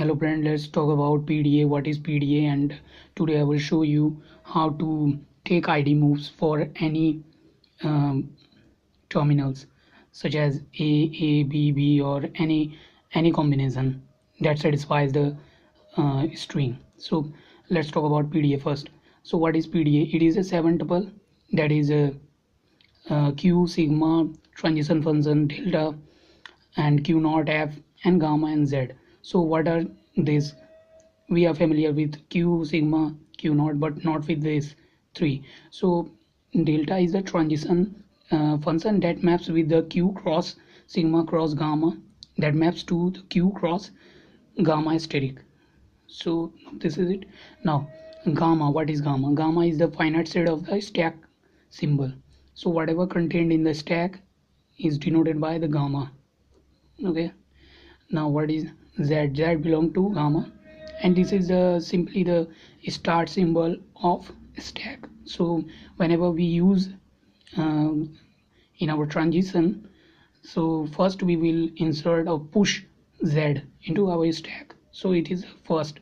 Hello friend, let's talk about PDA. What is PDA? And today I will show you how to take ID moves for any um, terminals such as A, B, B, or any combination that satisfies the string. So let's talk about PDA first. So what is PDA? It is a 7-tuple, that is a Q, sigma, transition function, delta, and Q naught, F, and gamma and Z. So what are these? We are familiar with Q, sigma, Q naught, but not with this three. So delta is the transition function that maps with the Q cross sigma cross gamma, that maps to the Q cross gamma steric. So this is it. Now gamma, what is gamma? Gamma is the finite state of the stack symbol. So whatever contained in the stack is denoted by the gamma. Okay, now what is Z? Z belong to gamma, and this is simply the start symbol of stack. So whenever we use um, in our transition, so first we will insert or push Z into our stack, so it is the first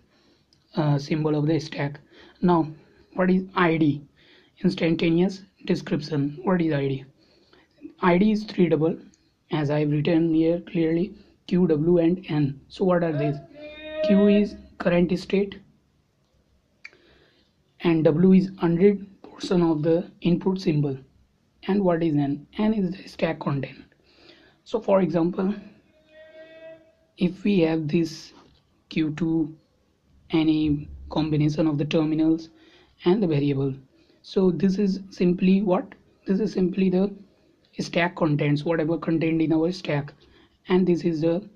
symbol of the stack. Now what is ID? Instantaneous description. What is ID? ID is 3 double, as I've written here clearly, Q, W, and N. So what are these? Q is current state, and W is 100 portion of the input symbol. And what is N? N is the stack content. So for example, if we have this Q2, any combination of the terminals and the variable, so this is simply what? This is simply the stack contents, whatever contained in our stack, and this is the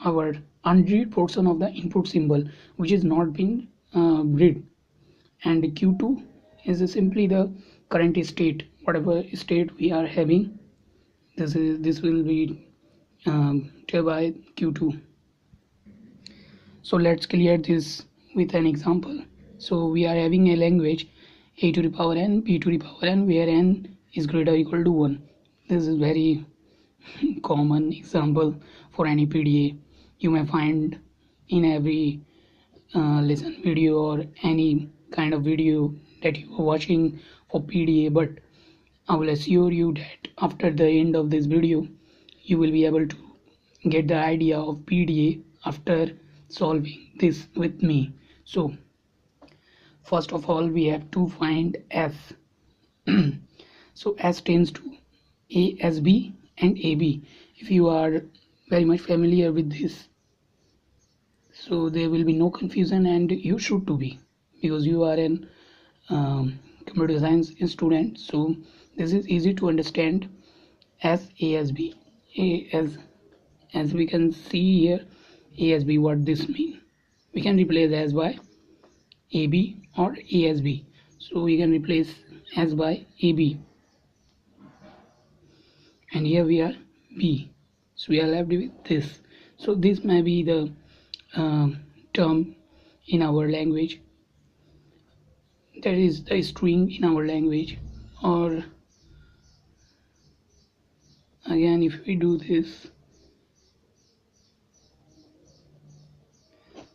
our unread portion of the input symbol which is not been read, and Q2 is simply the current state, whatever state we are having. This will be told by Q2. So let's clear this with an example. So we are having a language a to the power n, b to the power n, where n is greater or equal to 1. This is very common example for any PDA. You may find in every lesson video or any kind of video that you are watching for PDA, but I will assure you that after the end of this video you will be able to get the idea of PDA after solving this with me. So first of all we have to find S. So S tends to ASB and AB. If you are very much familiar with this, so there will be no confusion, and you should to be, because you are an computer science student. So this is easy to understand. As ASB, as we can see here, ASB, what this mean? We can replace as by AB or ASB. So we can replace as by AB, and here we are B. So we are left with this. So this may be the term in our language, that is the string in our language. Or again, if we do this,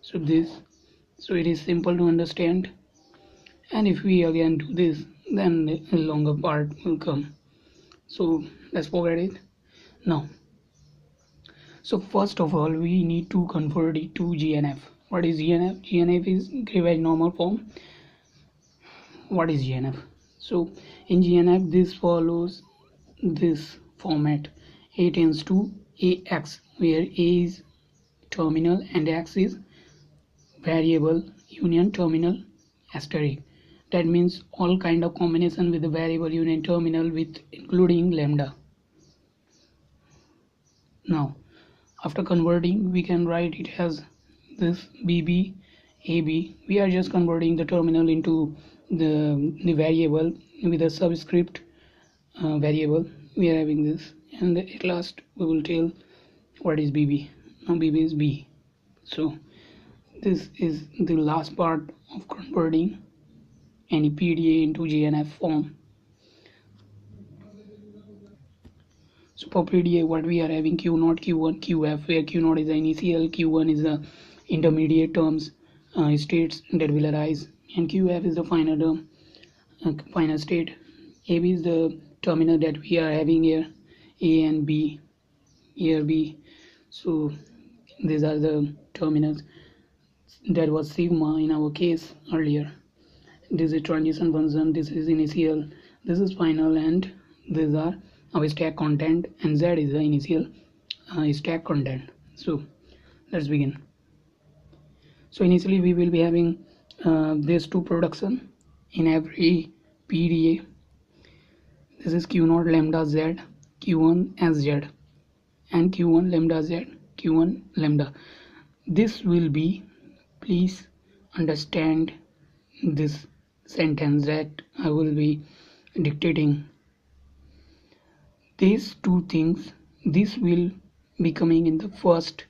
so it is simple to understand, and if we again do this, then a longer part will come, so let's forget it now. So first of all we need to convert it to GNF. What is GNF? GNF is Grave normal form. What is GNF? So in GNF this follows this format: A tends to AX, where A is terminal and X is variable union terminal asterisk. That means all kind of combination with the variable union terminal with including lambda. Now after converting we can write it as this BB AB. We are just converting the terminal into the variable with a subscript variable. We are having this, and at last we will tell what is BB. Now BB is B. So this is the last part of converting any PDA into GNF form. So for PDA, what we are having Q0, Q1, QF, where Q0 is the initial, Q1 is the intermediate terms, states that will arise, and QF is the final term, final state. AB is the terminal that we are having here, A and B, here B. So these are the terminals. That was sigma in our case earlier. This is transition function, this is initial, this is final, and these are our stack content, and Z is the initial stack content. So let's begin. So initially we will be having these two production in every PDA. This is Q0 lambda Z, Q1 as Z, and Q1 lambda Z, Q1 lambda. This will be, please understand this sentence that I will be dictating. These two things, this will be coming in the first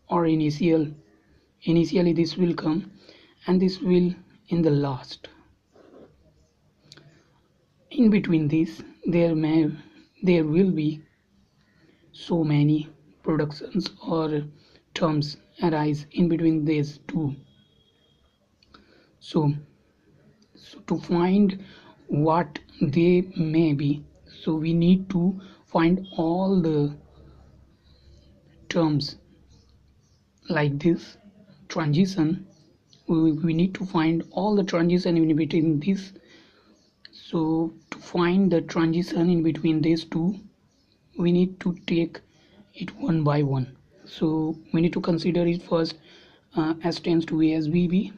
or initially this will come, and this will in the last. In between this there will be so many productions or terms arise in between these two. So to find what they may be, so we need to find all the terms like this transition. We need to find all the transition in between this. So to find the transition in between these two, we need to take it one by one. So we need to consider it first as tends to A as BB.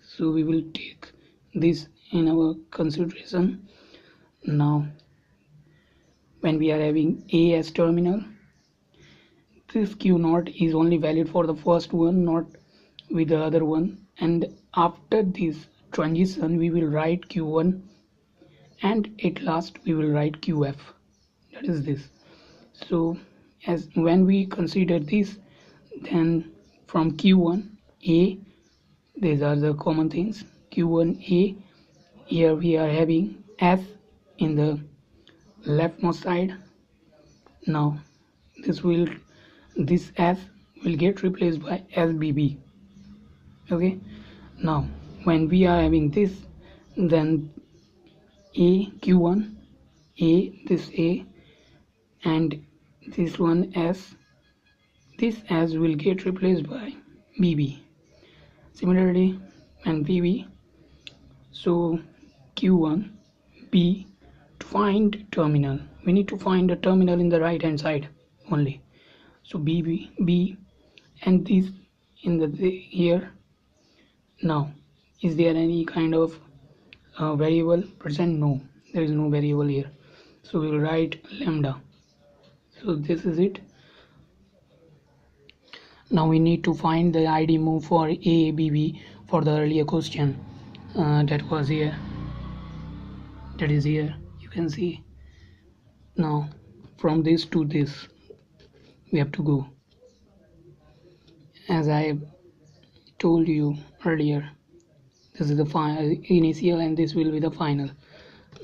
So we will take this in our consideration. Now when we are having A as terminal, this Q0 is only valid for the first one, not with the other one, and after this transition we will write Q1, and at last we will write QF. That is this. So as when we consider this, then from Q1 A, these are the common things. Q1 A, here we are having F in the leftmost side. Now this F will get replaced by SBB. Okay, now when we are having this, then A, Q1 A, this A, and this one S, this S will get replaced by BB. Similarly, and BB, so Q1 B, to find terminal, we need to find a terminal in the right hand side only. So BB B, and this in the here. Now is there any kind of variable present? No, there is no variable here, so we will write lambda. So this is it. Now we need to find the ID move for AABB for the earlier question that was here, that is here, you can see. Now from this to this we have to go, as I told you earlier. This is the final initial and this will be the final.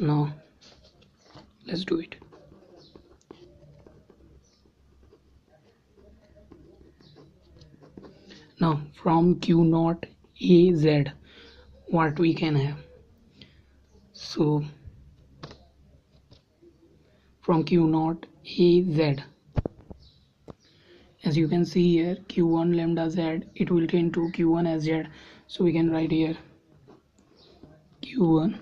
Now let's do it. Now from Q0 AZ, what we can have? So from Q0 AZ, as you can see here, Q1 lambda Z, it will tend to Q1 as Z. So we can write here Q1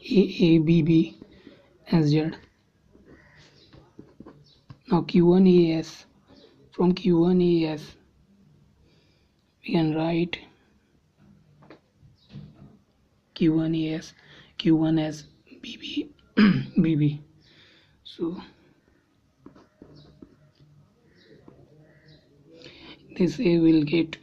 AABB as Z. Now Q1 AS, from Q1 AS we can write Q1 AS, Q1 as BB BB. So this A will get